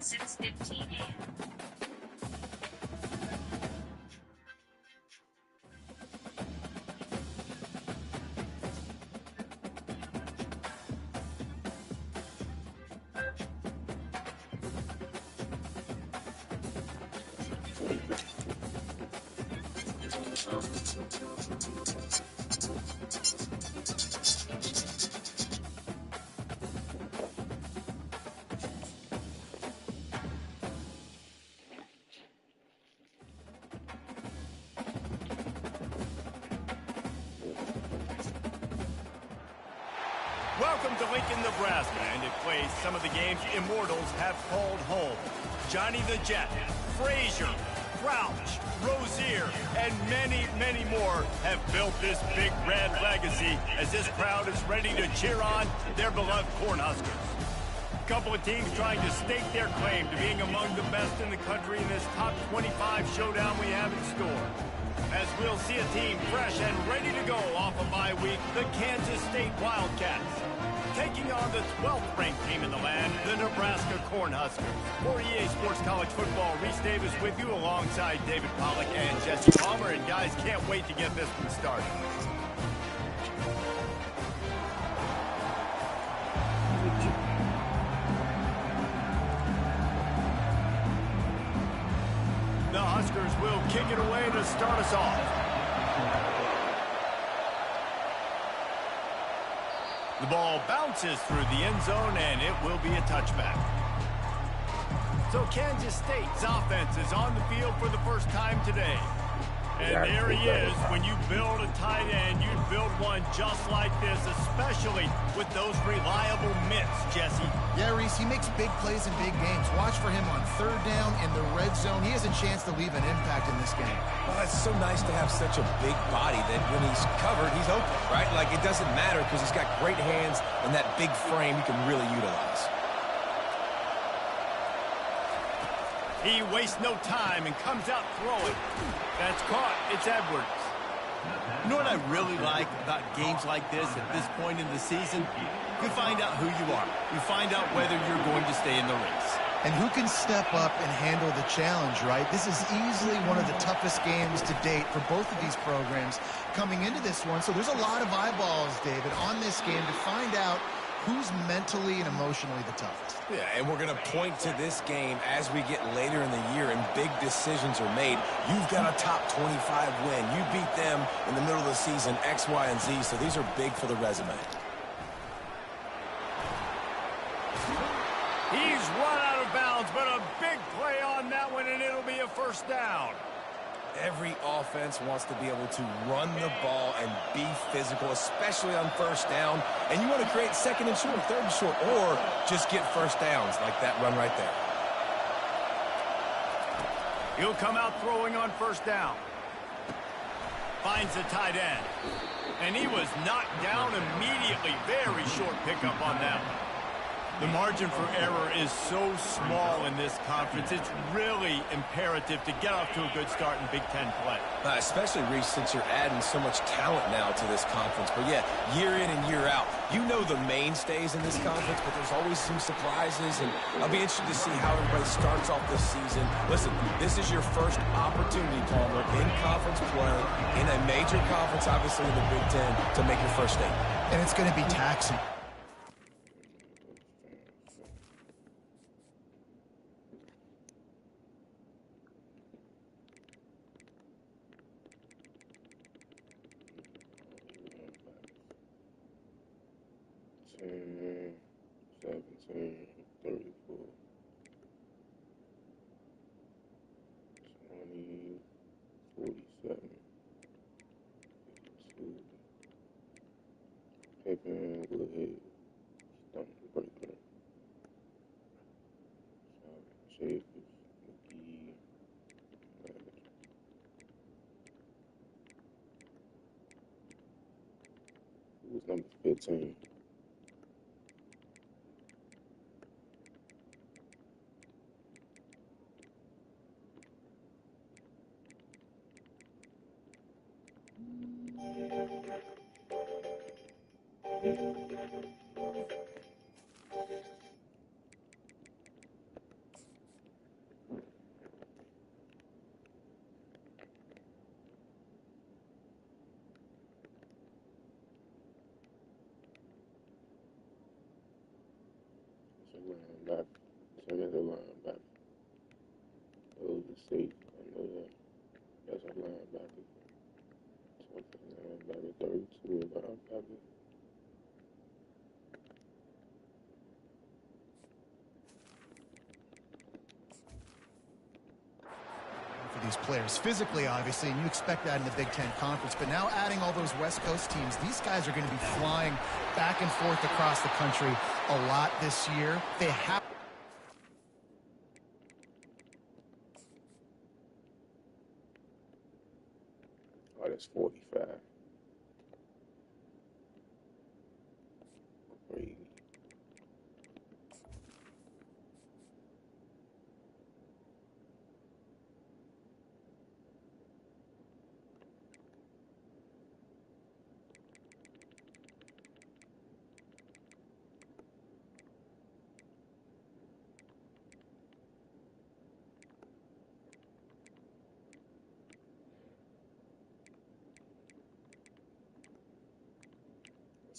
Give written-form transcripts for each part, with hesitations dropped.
6:15 a.m. Welcome to Lincoln, Nebraska, and it plays some of the games immortals have called home. Johnny the Jet, Frazier, Crouch, Rozier, and many, many more have built this big red legacy as this crowd is ready to cheer on their beloved Cornhuskers. A couple of teams trying to stake their claim to being among the best in the country in this top 25 showdown we have in store. As we'll see a team fresh and ready to go off a bye week, the Kansas State Wildcats, taking on the 12th ranked team in the land, the Nebraska Cornhuskers. For EA Sports College Football, Reese Davis with you alongside David Pollack and Jesse Palmer. And guys, can't wait to get this one started. The Huskers will kick it away to start us off. The ball bounces through the end zone, and it will be a touchback. So Kansas State's offense is on the field for the first time today. And there he is. When you build a tight end, you build one just like this, especially with those reliable mitts, Jesse. Yeah, Reese, he makes big plays in big games. Watch for him on third down in the red zone. He has a chance to leave an impact in this game. Well, it's so nice to have such a big body that when he's covered, he's open, right? Like, it doesn't matter because he's got great hands and that big frame you can really utilize. He wastes no time and comes out throwing. That's caught. It's Edwards. You know what I really like about games like this at this point in the season? You find out who you are. You find out whether you're going to stay in the race. And who can step up and handle the challenge, right? This is easily one of the toughest games to date for both of these programs coming into this one. So there's a lot of eyeballs, David, on this game to find out who's mentally and emotionally the toughest. Yeah, and we're going to point to this game as we get later in the year and big decisions are made. You've got a top 25 win. You beat them in the middle of the season, X, Y, and Z, so these are big for the resume. He's run out of bounds, but a big play on that one, and it'll be a first down. Every offense wants to be able to run the ball and be physical, especially on first down. And you want to create second and short, third and short, or just get first downs like that run right there. He'll come out throwing on first down. Finds the tight end. And he was knocked down immediately. Very short pickup on that one. The margin for error is so small in this conference. It's really imperative to get off to a good start in Big Ten play. Especially, Reese, since you're adding so much talent now to this conference. But, yeah, year in and year out, you know the mainstays in this conference, but there's always some surprises. And I'll be interested to see how everybody starts off this season. Listen, this is your first opportunity, Palmer, in conference play, in a major conference, obviously in the Big Ten, to make your first statement. And it's going to be taxing. Who's number 15? linebacker. Second linebacker. Those are safe. I know that. That's a linebacker. 20 linebacker. 32 linebacker. For these players physically, obviously, and you expect that in the Big Ten Conference, but now adding all those West Coast teams, these guys are going to be flying back and forth across the country a lot this year. They have Oh, that's 45. Crazy.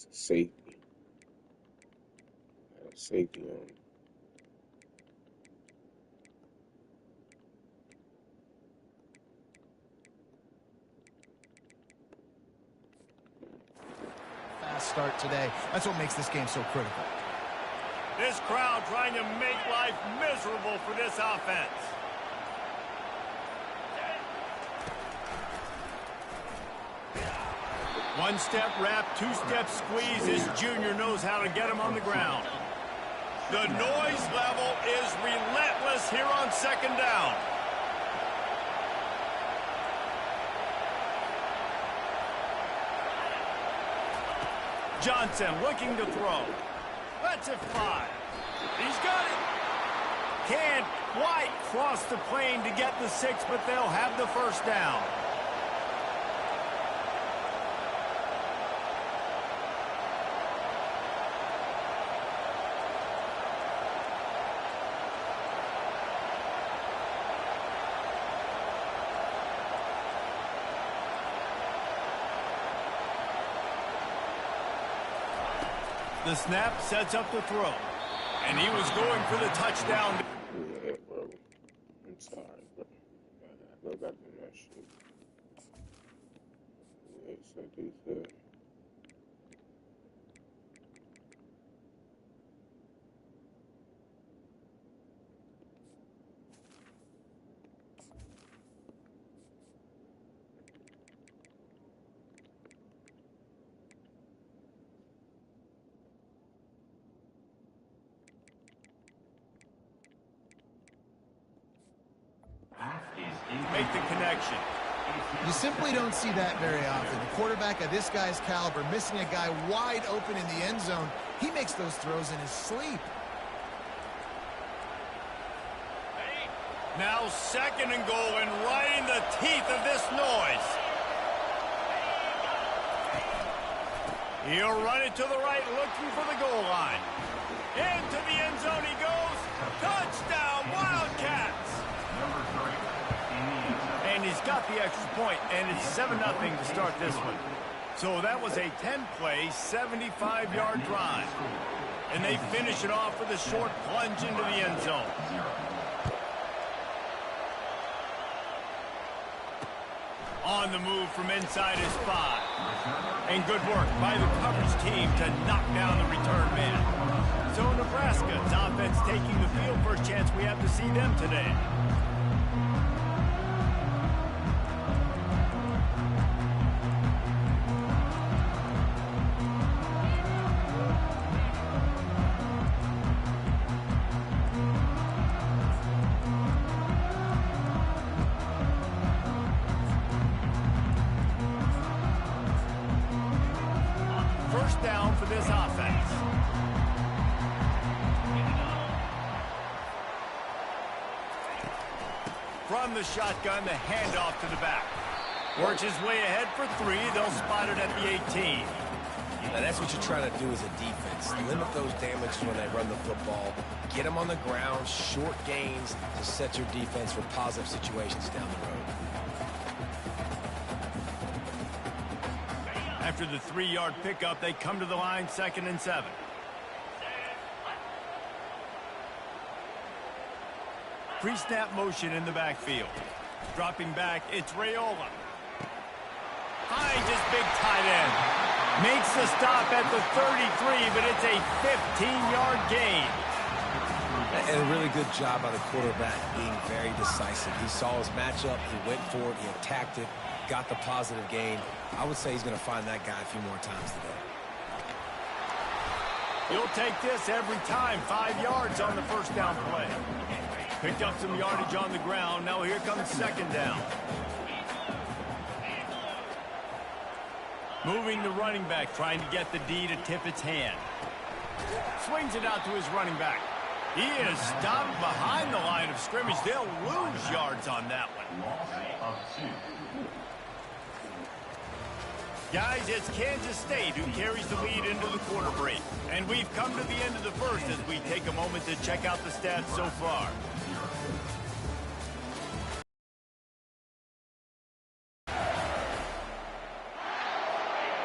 That's a safety. That's a safety on it. fast start today. That's what makes this game so critical. This crowd trying to make life miserable for this offense. One-step wrap, two-step squeeze. This junior knows how to get him on the ground. The noise level is relentless here on second down. Johnson looking to throw. That's a 5. He's got it. Can't quite cross the plane to get the 6, but they'll have the first down. The snap sets up the throw. And he was going for the touchdown. Yeah, bro. I'm sorry, bro. I go back to that shit. Yeah, so they said. Make the connection. You simply don't see that very often. The quarterback of this guy's caliber missing a guy wide open in the end zone. He makes those throws in his sleep. Now second and goal, and right in the teeth of this noise. He'll run it to the right, looking for the goal line. Into the end zone he goes. Touchdown, Wildcats! And he's got the extra point, and it's 7-0 to start this one. So that was a 10-play, 75-yard drive. And they finish it off with a short plunge into the end zone. On the move from inside his 5. And good work by the coverage team to knock down the return man. So Nebraska's offense taking the field. First chance we have to see them today. First down for this offense. From the shotgun, the handoff to the back. Works his way ahead for 3. They'll spot it at the 18. Now that's what you're trying to do as a defense. Limit those damages when they run the football. Get them on the ground, short gains to set your defense for positive situations down the road. After the 3-yard pickup, they come to the line, 2nd and 7. Pre-snap motion in the backfield. Dropping back, it's Raiola. Finds his big tight end. Makes the stop at the 33, but it's a 15-yard gain. And a really good job by the quarterback being very decisive. He saw his matchup, he went for it, he attacked it, got the positive gain. I would say he's going to find that guy a few more times today. You'll take this every time. 5 yards on the first down play. Picked up some yardage on the ground. Now here comes second down. Moving the running back, trying to get the D to tip its hand. Swings it out to his running back. He is stopped behind the line of scrimmage. They'll lose yards on that one. Guys, it's Kansas State who carries the lead into the quarter break. And we've come to the end of the first as we take a moment to check out the stats so far.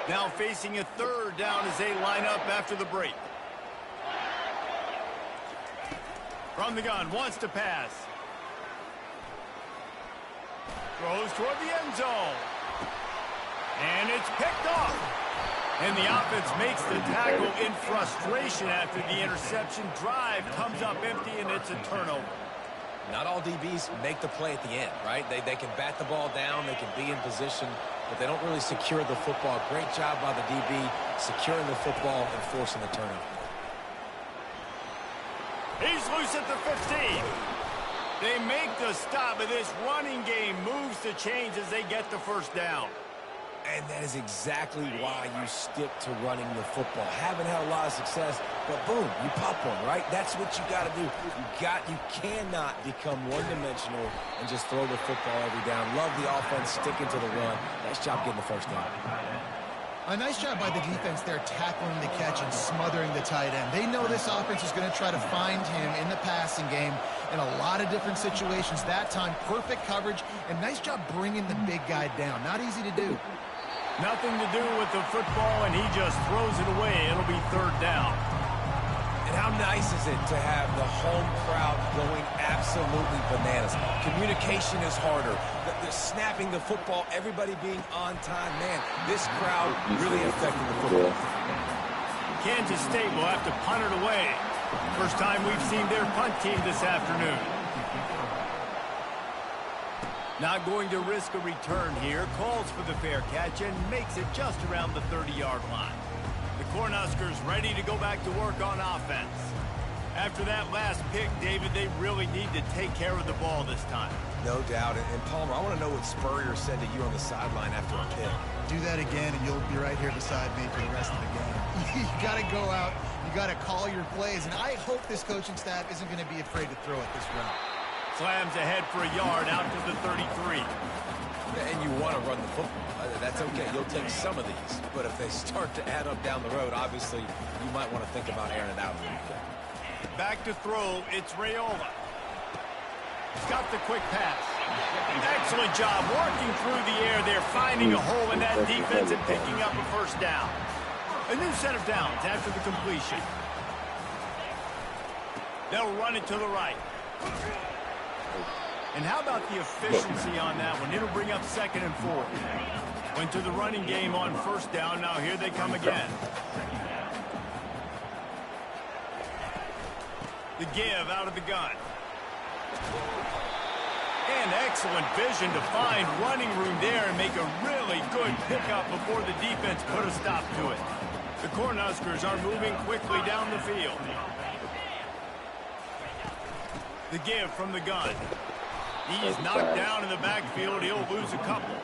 Now facing a third down as they line up after the break. From the gun, wants to pass. Throws toward the end zone. And it's picked off. And the offense makes the tackle in frustration after the interception. Drive comes up empty, and it's a turnover. Not all DBs make the play at the end, right? They can bat the ball down, they can be in position, but they don't really secure the football. Great job by the DB securing the football and forcing the turnover. He's loose at the 15. They make the stop, but this running game moves the chains as they get the first down. And that is exactly why you stick to running the football. Haven't had a lot of success, but boom, you pop one, right? That's what you got to do. You cannot become one-dimensional and just throw the football every down. Love the offense sticking to the run. Nice job getting the first down. A nice job by the defense there tackling the catch and smothering the tight end. They know this offense is going to try to find him in the passing game in a lot of different situations. That time, perfect coverage, and nice job bringing the big guy down. Not easy to do. Nothing to do with the football, and he just throws it away. It'll be third down. And how nice is it to have the home crowd going absolutely bananas? Communication is harder. The snapping the football, everybody being on time. Man, this crowd really affecting the football. Kansas State will have to punt it away. First time we've seen their punt team this afternoon. Not going to risk a return here. Calls for the fair catch and makes it just around the 30-yard line. The Cornhuskers ready to go back to work on offense. After that last pick, David, they really need to take care of the ball this time. No doubt. And Palmer, I want to know what Spurrier said to you on the sideline after a pick. Do that again, and you'll be right here beside me for the rest of the game. You got to go out. You got to call your plays. And I hope this coaching staff isn't going to be afraid to throw it this route. Slams ahead for a yard out to the 33. And you want to run the football. That's okay. You'll take some of these. But if they start to add up down the road, obviously, you might want to think about airing it out a little bit. Back to throw, it's Raiola. He's got the quick pass. Excellent job working through the air there, finding a hole in that defense and picking up a first down. A new set of downs after the completion. They'll run it to the right. And how about the efficiency on that one? It'll bring up 2nd and 4. Went to the running game on first down. Now here they come again. The give out of the gun. And excellent vision to find running room there and make a really good pickup before the defense put a stop to it. The Cornhuskers are moving quickly down the field. The give from the gun. He's knocked down in the backfield. He'll lose a couple.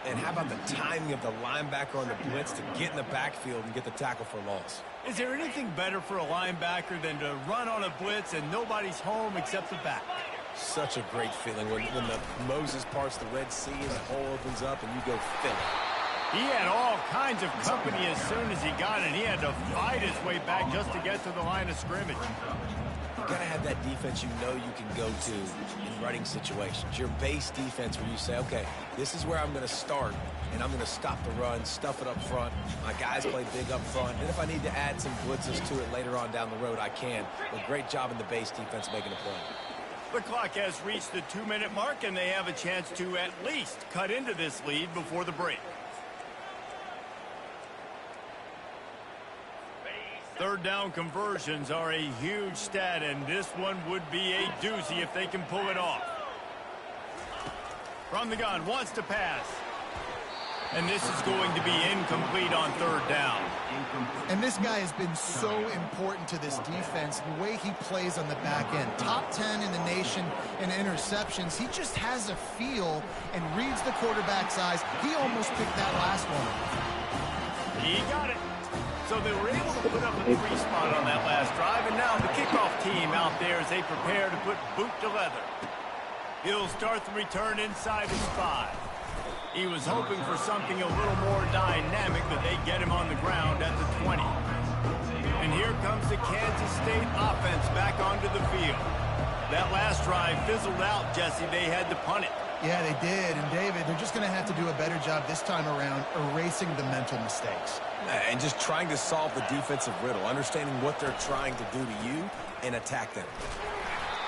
And how about the timing of the linebacker on the blitz to get in the backfield and get the tackle for loss? Is there anything better for a linebacker than to run on a blitz and nobody's home except the back? Such a great feeling when the Moses parts the Red Sea and the hole opens up and you go fill it. He had all kinds of company as soon as he got it. He had to fight his way back just to get to the line of scrimmage. You gotta have that defense you know you can go to in running situations. Your base defense where you say, okay, this is where I'm gonna start, and I'm gonna stop the run, stuff it up front. My guys play big up front, and if I need to add some blitzes to it later on down the road, I can. But great job in the base defense making a play. The clock has reached the 2-minute mark, and they have a chance to at least cut into this lead before the break. Third down conversions are a huge stat, and this one would be a doozy if they can pull it off. From the gun, wants to pass. And this is going to be incomplete on third down. And this guy has been so important to this defense, the way he plays on the back end. Top 10 in the nation in interceptions. He just has a feel and reads the quarterback's eyes. He almost picked that last one. He got it. So they were able to put up a 3 spot on that last drive, and now the kickoff team out there as they prepare to put boot to leather. He'll start the return inside his 5. He was hoping for something a little more dynamic, but they get him on the ground at the 20. And here comes the Kansas State offense back onto the field. That last drive fizzled out, Jesse. They had to punt it. Yeah, they did. And, David, they're just going to have to do a better job this time around erasing the mental mistakes. And just trying to solve the defensive riddle, understanding what they're trying to do to you and attack them.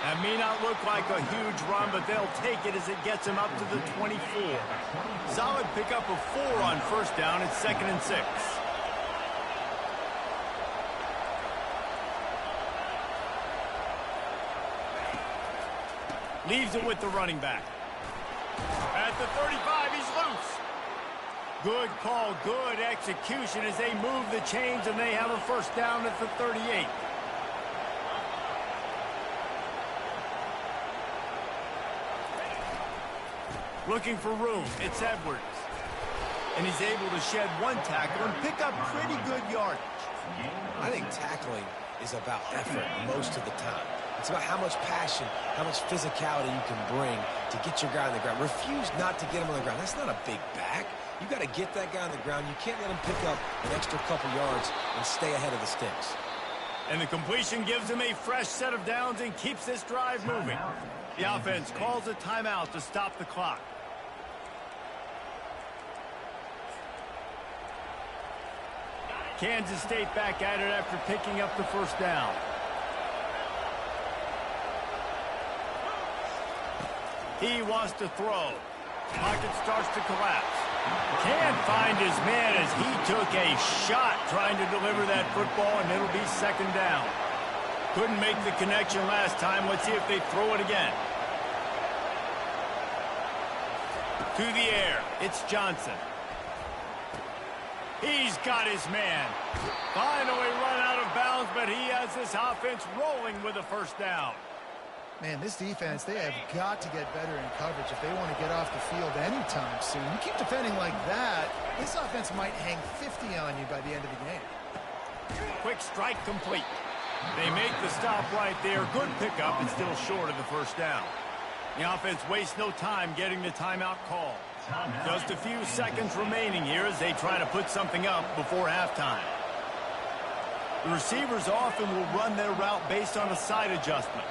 That may not look like a huge run, but they'll take it as it gets them up to the 24. Solid pickup of 4 on first down. It's 2nd and 6. Leaves it with the running back. At the 35, he's loose. Good call, good execution as they move the chains, and they have a first down at the 38. Looking for room, it's Edwards. And he's able to shed 1 tackle and pick up pretty good yardage. I think tackling is about effort most of the time. It's about how much passion, how much physicality you can bring to get your guy on the ground. Refuse not to get him on the ground. That's not a big back. You got to get that guy on the ground. You can't let him pick up an extra couple yards and stay ahead of the sticks. And the completion gives him a fresh set of downs and keeps this drive moving. The offense calls a timeout to stop the clock. Kansas State back at it after picking up the first down. He wants to throw. Pocket starts to collapse. Can't find his man as he took a shot trying to deliver that football, and it'll be 2nd down. Couldn't make the connection last time. Let's see if they throw it again. To the air. It's Johnson. He's got his man. Finally run out of bounds, but he has this offense rolling with a first down. Man, this defense, they have got to get better in coverage if they want to get off the field anytime soon. You keep defending like that, this offense might hang 50 on you by the end of the game. Quick strike complete. They make the stop right there. Good pickup and still short of the first down. The offense wastes no time getting the timeout call. Just a few seconds remaining here as they try to put something up before halftime. The receivers often will run their route based on a side adjustment.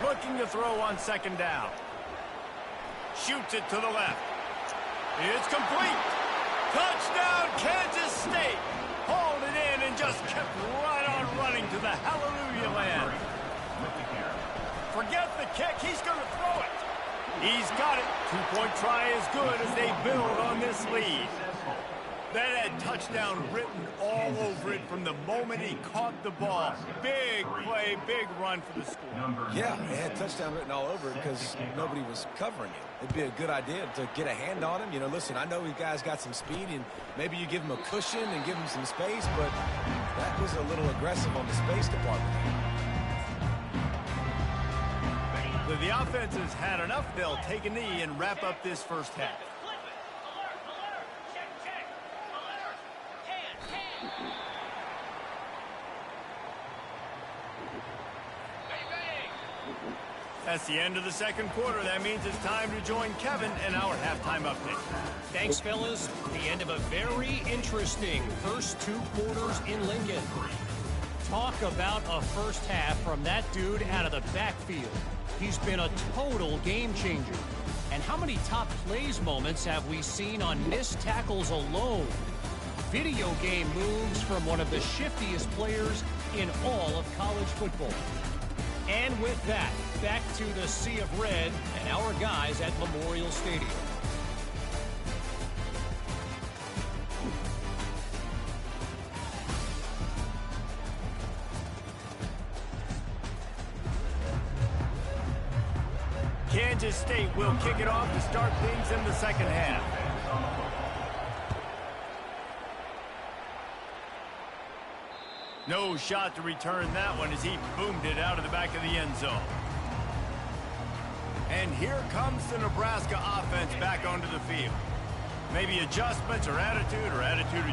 Looking to throw on 2nd down. Shoots it to the left. It's complete. Touchdown, Kansas State. Hauled it in and just kept right on running to the hallelujah land. Forget the kick. He's going to throw it. He's got it. 2-point try is good as they build on this lead. That had touchdown written all over it from the moment he caught the ball. Big play, big run for the score. Yeah, it had touchdown written all over it because nobody was covering it. It'd be a good idea to get a hand on him. You know, listen, I know you guys got some speed, and maybe you give him a cushion and give him some space, but that was a little aggressive on the space department. The offense has had enough. They'll take a knee and wrap up this first half. That's the end of the 2nd quarter. That means it's time to join Kevin in our halftime update. Thanks, fellas. The end of a very interesting first 2 quarters in Lincoln. Talk about a first half from that dude out of the backfield. He's been a total game changer. And how many top plays moments have we seen on missed tackles alone? Video game moves from one of the shiftiest players in all of college football. And with that, back to the sea of red and our guys at Memorial Stadium. Kansas State will kick it off to start things in the second half. No shot to return that one as he boomed it out of the back of the end zone. And here comes the Nebraska offense back onto the field. Maybe adjustments or attitude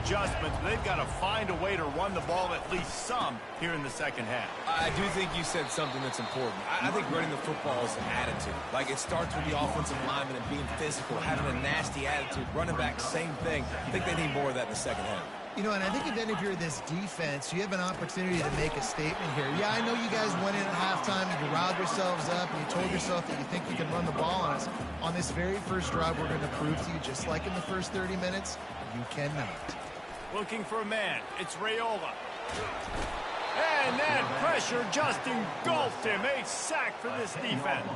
adjustments, but they've got to find a way to run the ball at least some here in the second half. I do think you said something that's important. I think running the football is an attitude. Like, it starts with the offensive lineman and being physical, having a nasty attitude. Running back, same thing. I think they need more of that in the second half. You know, and I think then if you're this defense, you have an opportunity to make a statement here. Yeah, I know you guys went in at halftime and you riled yourselves up and you told yourself that you think you can run the ball on us. On this very first drive, we're going to prove to you, just like in the first 30 minutes, you cannot. Looking for a man. It's Raiola. And that pressure just engulfed him. A sack for this defense.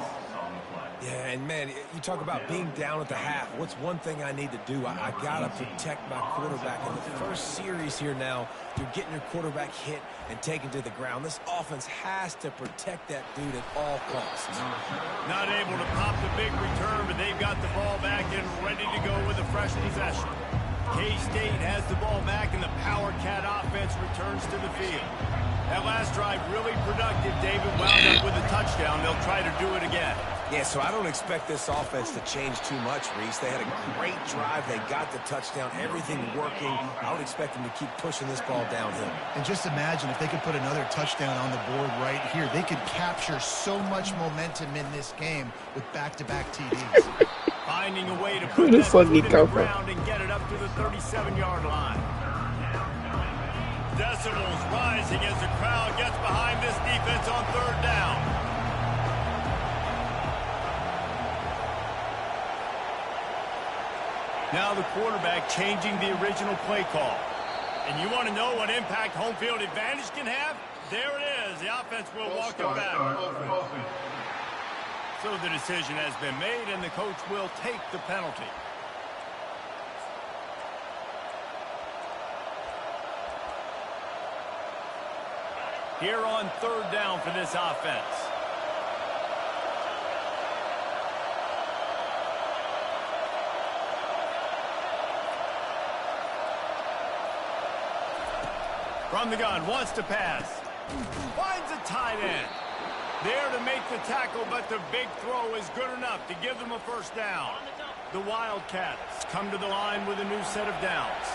Yeah, and man, you talk about being down at the half. What's one thing I need to do? I got to protect my quarterback. In the first series here now, you're getting your quarterback hit and taken to the ground. This offense has to protect that dude at all costs. Not able to pop the big return, but they've got the ball back and ready to go with a fresh possession. K-State has the ball back, and the Power Cat offense returns to the field. That last drive really productive. David wound up with a touchdown. They'll try to do it again. Yeah, so I don't expect this offense to change too much, Reese. They had a great drive. They got the touchdown. Everything working. I would expect them to keep pushing this ball downhill. And just imagine if they could put another touchdown on the board right here. They could capture so much momentum in this game with back-to-back TDs. Finding a way to put that foot in the ground and get it up to the 37-yard line. Decibels rising as the crowd gets behind this defense on third down. Now the quarterback changing the original play call. And you want to know what impact home field advantage can have? There it is. The offense will walk it back. So the decision has been made, and the coach will take the penalty. Here on third down for this offense. From the gun, wants to pass. Finds a tight end. There to make the tackle, but the big throw is good enough to give them a first down. The Wildcats come to the line with a new set of downs.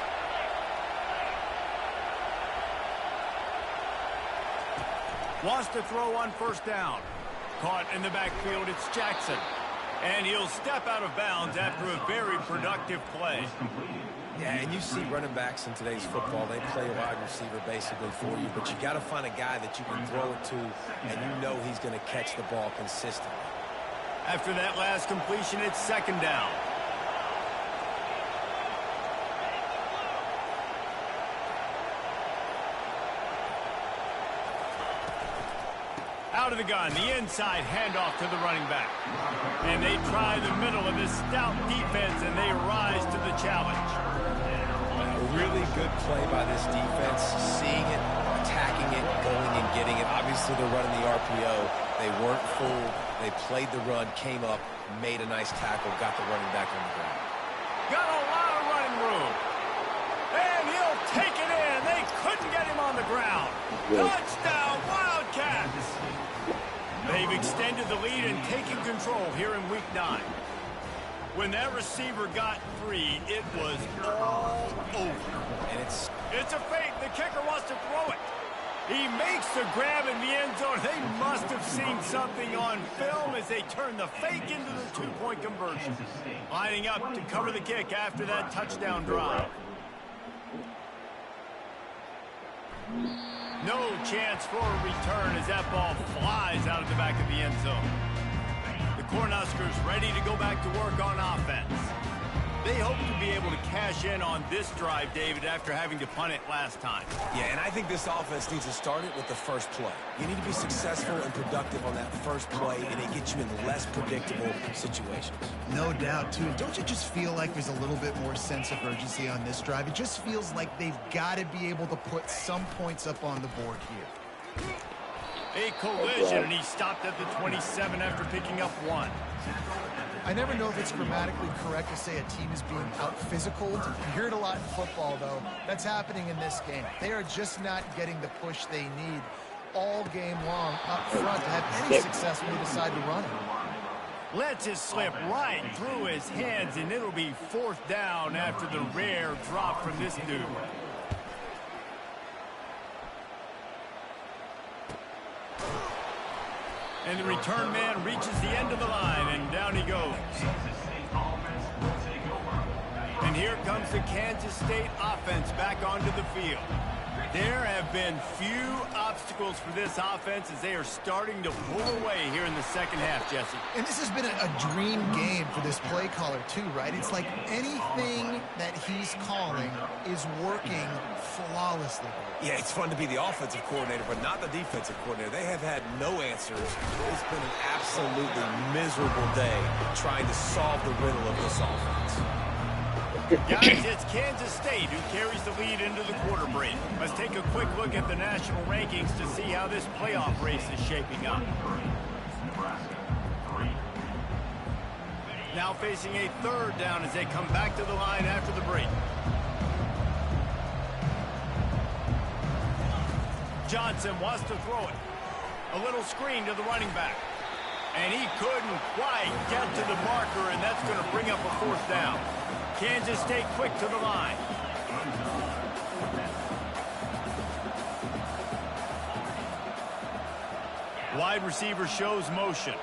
Wants to throw on first down. Caught in the backfield, it's Jackson. And he'll step out of bounds after a very productive play. Yeah, and you see running backs in today's football, they play a wide receiver basically for you, but you got to find a guy that you can throw it to, and you know he's going to catch the ball consistently. After that last completion, it's second down. Out of the gun, the inside handoff to the running back. And they try the middle of this stout defense, and they rise to the challenge. A really good play by this defense, seeing it, attacking it, going and getting it. Obviously, they're running the RPO. They weren't fooled. They played the run, came up, made a nice tackle, got the running back on the ground. Got a lot of running room. And he'll take it in. They couldn't get him on the ground. Touchdown, Wildcats! They've extended the lead and taken control here in Week 9. When that receiver got free, it was all over. And it's a fake. The kicker wants to throw it. He makes the grab in the end zone. They must have seen something on film as they turn the fake into the two-point conversion. Lining up to cover the kick after that touchdown drive. No chance for a return as that ball flies out of the back of the end zone. The Cornhuskers ready to go back to work on offense. They hope to be able to cash in on this drive, David, after having to punt it last time. Yeah, and I think this offense needs to start it with the first play. You need to be successful and productive on that first play, and it gets you in less predictable situations. No doubt, too. Don't you just feel like there's a little bit more sense of urgency on this drive? It just feels like they've got to be able to put some points up on the board here. A collision, and he stopped at the 27 after picking up 1. I never know if it's grammatically correct to say a team is being out-physicaled. You hear it a lot in football, though. That's happening in this game. They are just not getting the push they need all game long up front to have any success when they decide to run it. Lets it slip right through his hands, and it'll be 4th down after the rare drop from this dude. And the return man reaches the end of the line, and down he goes. And here comes the Kansas State offense back onto the field. There have been few obstacles for this offense as they are starting to pull away here in the second half, Jesse. And this has been a dream game for this play caller, too, right? It's like anything that he's calling is working flawlessly. Yeah, it's fun to be the offensive coordinator, but not the defensive coordinator. They have had no answers. It's been an absolutely miserable day trying to solve the riddle of this offense. Guys, it's Kansas State who carries the lead into the quarter break. Let's take a quick look at the national rankings to see how this playoff race is shaping up. Now facing a 3rd down as they come back to the line after the break. Johnson wants to throw it. A little screen to the running back. And he couldn't quite get to the marker, and that's going to bring up a 4th down. Kansas State quick to the line. Wide receiver shows motion.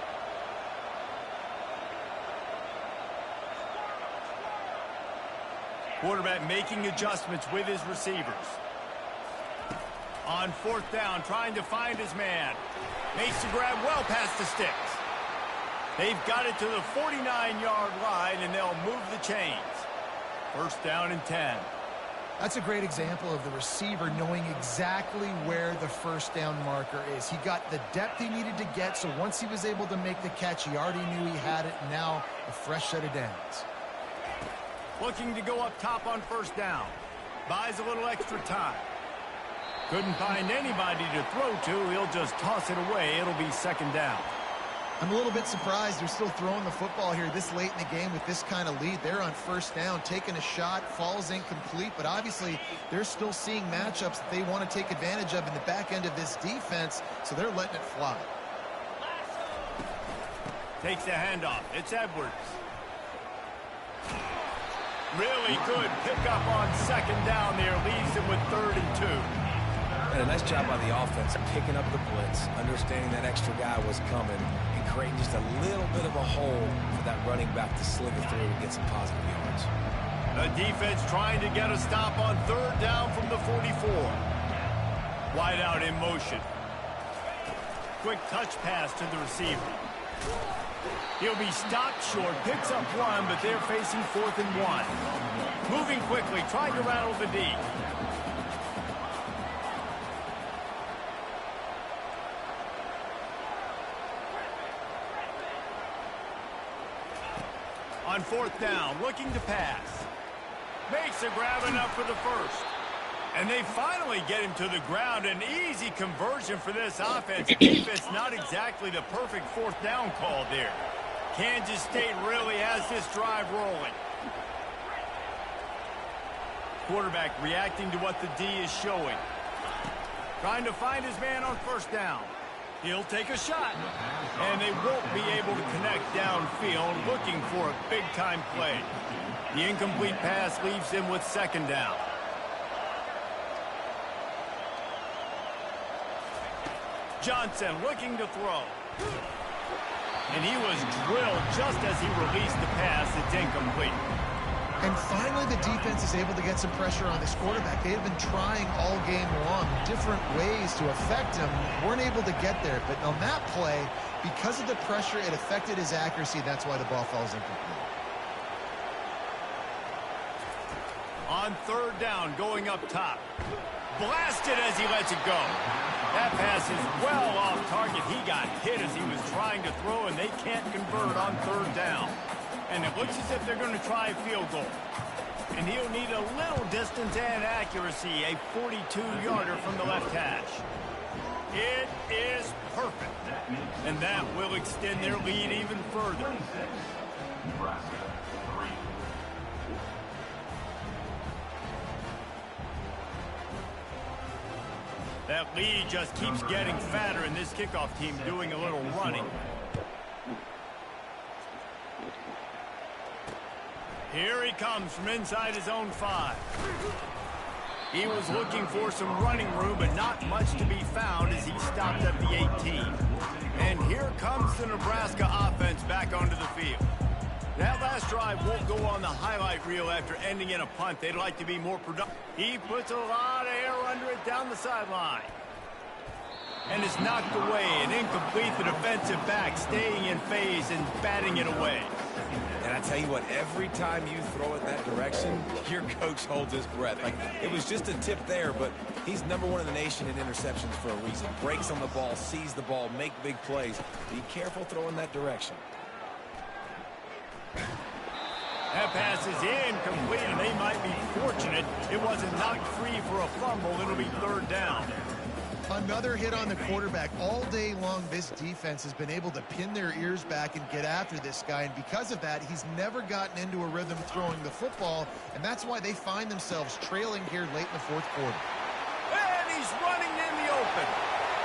Quarterback making adjustments with his receivers. On 4th down, trying to find his man. Makes the grab well past the sticks. They've got it to the 49-yard line, and they'll move the chains. 1st down and 10. That's a great example of the receiver knowing exactly where the 1st down marker is. He got the depth he needed to get, so once he was able to make the catch, he already knew he had it. Now a fresh set of downs. Looking to go up top on 1st down. Buys a little extra time. Couldn't find anybody to throw to. He'll just toss it away. It'll be 2nd down. I'm a little bit surprised they're still throwing the football here this late in the game with this kind of lead. They're on 1st down, taking a shot, falls incomplete, but obviously they're still seeing matchups that they want to take advantage of in the back end of this defense, so they're letting it fly. Takes the handoff. It's Edwards. Really good pickup on 2nd down there. Leaves him with 3rd and 2. And a nice job by the offense picking up the blitz, understanding that extra guy was coming, and creating just a little bit of a hole for that running back to slither through and get some positive yards. The defense trying to get a stop on 3rd down from the 44. Wide out in motion. Quick touch pass to the receiver. He'll be stopped short, picks up 1, but they're facing 4th and 1. Moving quickly, trying to rattle the D. On 4th down, looking to pass. Makes a grab enough for the 1st. And they finally get him to the ground. An easy conversion for this offense. If it's not exactly the perfect 4th down call there. Kansas State really has this drive rolling. Quarterback reacting to what the D is showing. Trying to find his man on 1st down. He'll take a shot. And they won't be able to connect downfield, looking for a big-time play. The incomplete pass leaves him with 2nd down. Johnson looking to throw. And he was drilled just as he released the pass. It's incomplete. And finally, the defense is able to get some pressure on this quarterback. They have been trying all game long different ways to affect him. Weren't able to get there. But on that play, because of the pressure, it affected his accuracy. That's why the ball falls incomplete. On third down, going up top. Blasted as he lets it go. That pass is well off target. He got hit as he was trying to throw, and they can't convert on third down. And it looks as if they're going to try a field goal. And he'll need a little distance and accuracy, a 42-yarder from the left hash. It is perfect. And that will extend their lead even further. That lead just keeps getting fatter, and this kickoff team doing a little running. Here he comes from inside his own 5. He was looking for some running room, but not much to be found as he stopped at the 18. And here comes the Nebraska offense back onto the field. That last drive won't go on the highlight reel after ending in a punt. They'd like to be more productive. He puts a lot of air under it down the sideline. And it's knocked away and incomplete. The defensive back staying in phase and batting it away. And I tell you what, every time you throw it that direction, your coach holds his breath. Like, it was just a tip there, but he's #1 in the nation in interceptions for a reason. Breaks on the ball, sees the ball, make big plays. Be careful throwing that direction. That pass is incomplete, and they might be fortunate it wasn't knocked free for a fumble. It'll be third down. Another hit on the quarterback. All day long, this defense has been able to pin their ears back and get after this guy, and because of that, he's never gotten into a rhythm throwing the football, and that's why they find themselves trailing here late in the fourth quarter. And he's running in the open.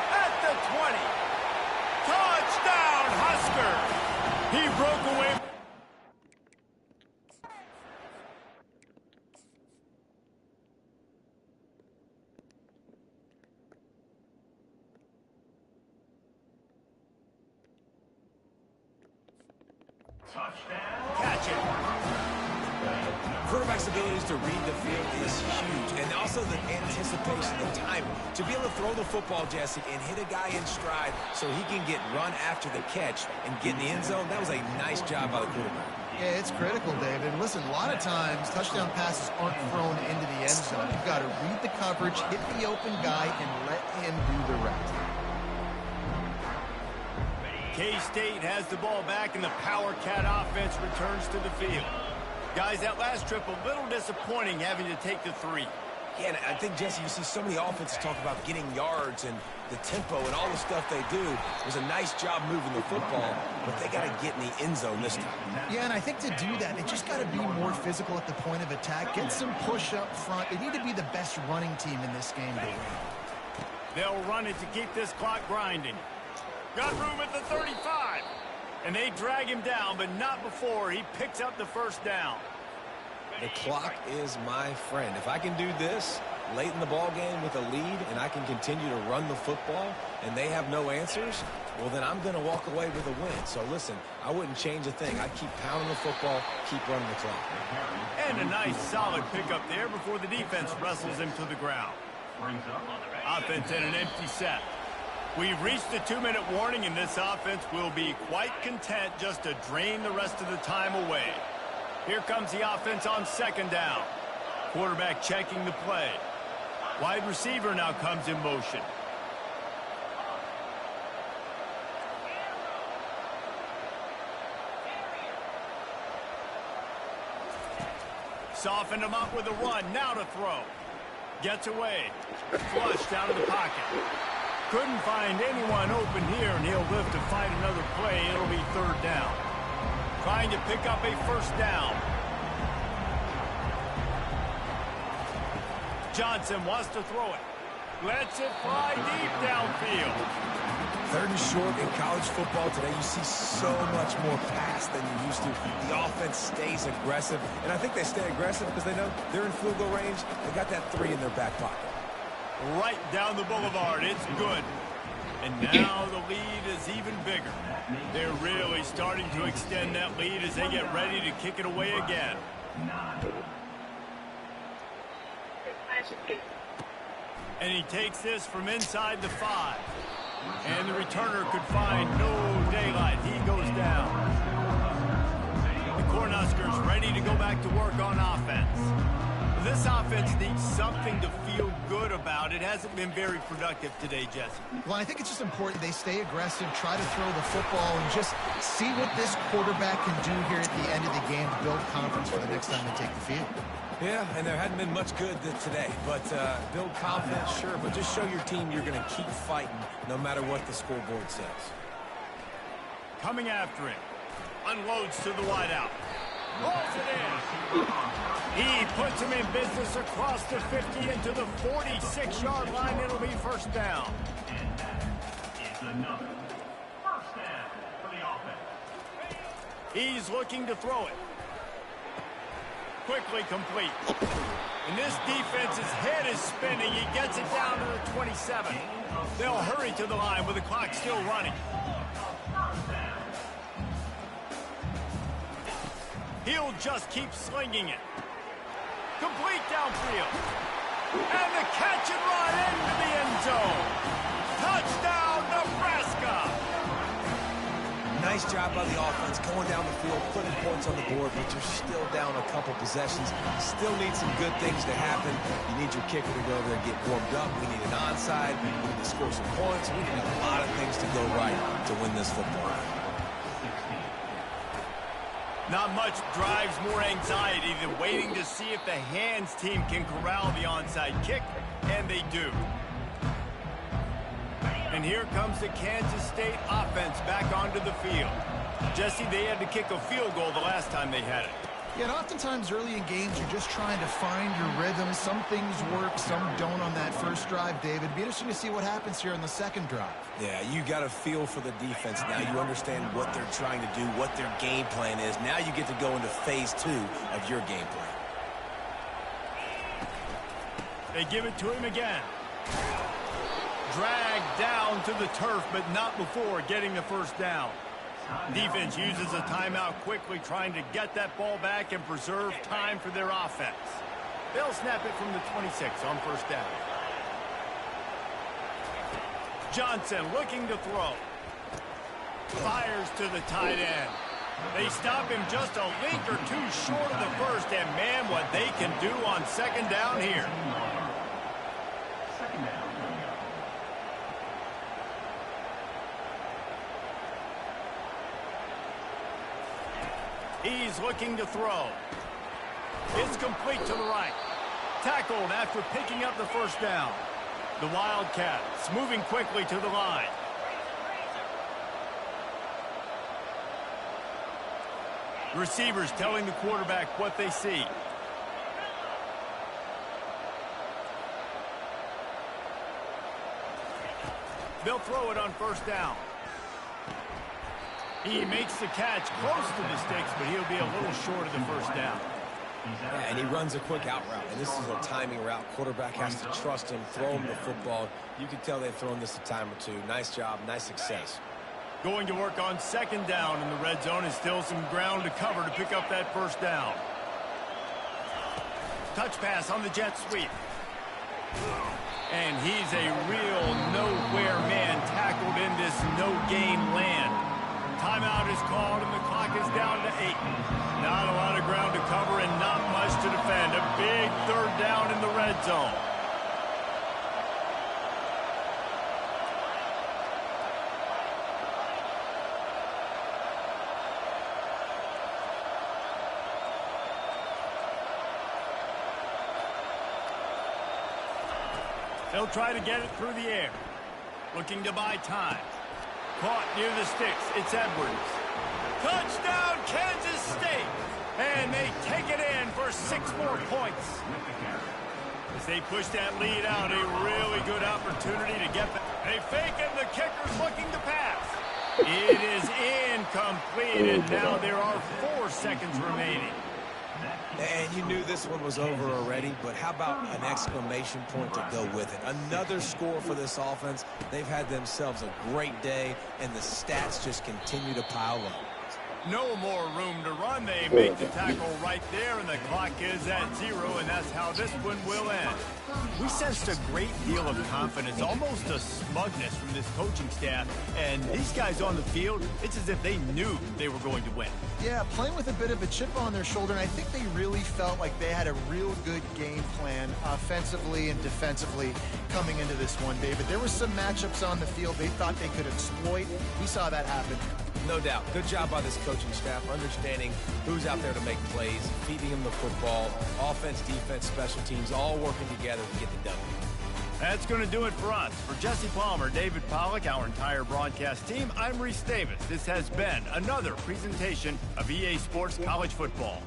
At the 20. Touchdown, Husker! He broke away. Catch it. Quarterback's abilities to read the field is huge, and also the anticipation, the timing. To be able to throw the football, Jesse, and hit a guy in stride so he can get run after the catch and get in the end zone, that was a nice job by the quarterback. Yeah, it's critical, David. Listen, a lot of times, touchdown passes aren't thrown into the end zone. You've got to read the coverage, hit the open guy, and let him do the rest. K-State has the ball back, and the Power Cat offense returns to the field. Guys, that last trip a little disappointing having to take the 3. Yeah, and I think, Jesse, you see so many offenses talk about getting yards and the tempo and all the stuff they do. It was a nice job moving the football, but they got to get in the end zone this time. Yeah, and I think to do that, they just got to be more physical at the point of attack, get some push up front. They need to be the best running team in this game to win. They'll run it to keep this clock grinding. Got room at the 35. And they drag him down, but not before he picks up the first down. The clock is my friend. If I can do this late in the ball game with a lead and I can continue to run the football and they have no answers, well, then I'm going to walk away with a win. So, listen, I wouldn't change a thing. I'd keep pounding the football, keep running the clock. And a nice, solid pickup there before the defense wrestles him to the ground. Offense in an empty set. We've reached the 2-minute warning, and this offense will be quite content just to drain the rest of the time away. Here comes the offense on second down. Quarterback checking the play. Wide receiver now comes in motion. Softened him up with a run. Now to throw. Gets away. Flush down to the pocket. Couldn't find anyone open here, and he'll live to find another play. It'll be third down. Trying to pick up a first down. Johnson wants to throw it. Lets it fly deep downfield. Third and short in college football today, you see so much more pass than you used to. The offense stays aggressive, and I think they stay aggressive because they know they're in field goal range. They got that 3 in their back pocket. Right down the boulevard. It's good. And now the lead is even bigger. They're really starting to extend that lead as they get ready to kick it away again. And he takes this from inside the 5. And the returner could find no daylight. He goes down. The Cornhuskers ready to go back to work on offense. This offense needs something to feel good about. It hasn't been very productive today, Jesse. Well, I think it's just important they stay aggressive, try to throw the football, and just see what this quarterback can do here at the end of the game to build confidence for the next time they take the field. Yeah, and there hadn't been much good today. But build confidence, sure, but just show your team you're going to keep fighting no matter what the scoreboard says. Coming after him. Unloads to the wideout. Rolls it in. He puts him in business across the 50 into the 46-yard line. It'll be first down. And that is another first down for the offense. He's looking to throw it. Quickly complete. And this defense's head is spinning. He gets it down to the 27. They'll hurry to the line with the clock still running. He'll just keep slinging it. Complete downfield. And the catch and run into the end zone. Touchdown, Nebraska. Nice job by the offense going down the field, putting points on the board, but you're still down a couple possessions. Still need some good things to happen. You need your kicker to go over there and get warmed up. We need an onside. We need to score some points. We need a lot of things to go right to win this football game. Not much drives more anxiety than waiting to see if the hands team can corral the onside kick, and they do. And here comes the Kansas State offense back onto the field. Jesse, they had to kick a field goal the last time they had it. Yeah, and oftentimes early in games, you're just trying to find your rhythm. Some things work, some don't on that first drive, David. It'd be interesting to see what happens here on the second drive. Yeah, you got a feel for the defense now. You understand what they're trying to do, what their game plan is. Now you get to go into phase 2 of your game plan. They give it to him again. Dragged down to the turf, but not before getting the first down. Defense uses a timeout quickly, trying to get that ball back and preserve time for their offense. They'll snap it from the 26 on first down. Johnson looking to throw. Fires to the tight end. They stop him just a link or two short of the first, and man, what they can do on second down here. Second down. He's looking to throw. It's complete to the right. Tackled after picking up the first down. The Wildcats moving quickly to the line. Receivers telling the quarterback what they see. They'll throw it on first down. He makes the catch close to the sticks, but he'll be a little short of the first down. And he runs a quick out route, and this is a timing route. Quarterback has to trust him, throw him the football. You can tell they've thrown this a time or two. Nice job, nice success. Going to work on second down in the red zone, and still some ground to cover to pick up that first down. Touch pass on the jet sweep. And he's a real nowhere man tackled in this no-gain land. Timeout is called, and the clock is down to 8. Not a lot of ground to cover and not much to defend. A big third down in the red zone. They'll try to get it through the air. Looking to buy time. Caught near the sticks. It's Edwards. Touchdown, Kansas State. And they take it in for 6 more points. As they push that lead out, a really good opportunity to get back. They fake it, the kicker's looking to pass. It is incomplete, and now there are 4 seconds remaining. And you knew this one was over already, but how about an exclamation point to go with it? Another score for this offense. They've had themselves a great day, and the stats just continue to pile up. No more room to run. They make the tackle right there, and the clock is at 0, and that's how this one will end. We sensed a great deal of confidence, almost a smugness from this coaching staff, and these guys on the field, it's as if they knew they were going to win. Yeah, playing with a bit of a chip on their shoulder, and I think they really felt like they had a real good game plan offensively and defensively coming into this one, David. There were some matchups on the field they thought they could exploit. We saw that happen. No doubt. Good job by this coaching staff, understanding who's out there to make plays, feeding them the football, offense, defense, special teams, all working together to get the W. That's going to do it for us. For Jesse Palmer, David Pollack, our entire broadcast team, I'm Reese Davis. This has been another presentation of EA Sports College Football.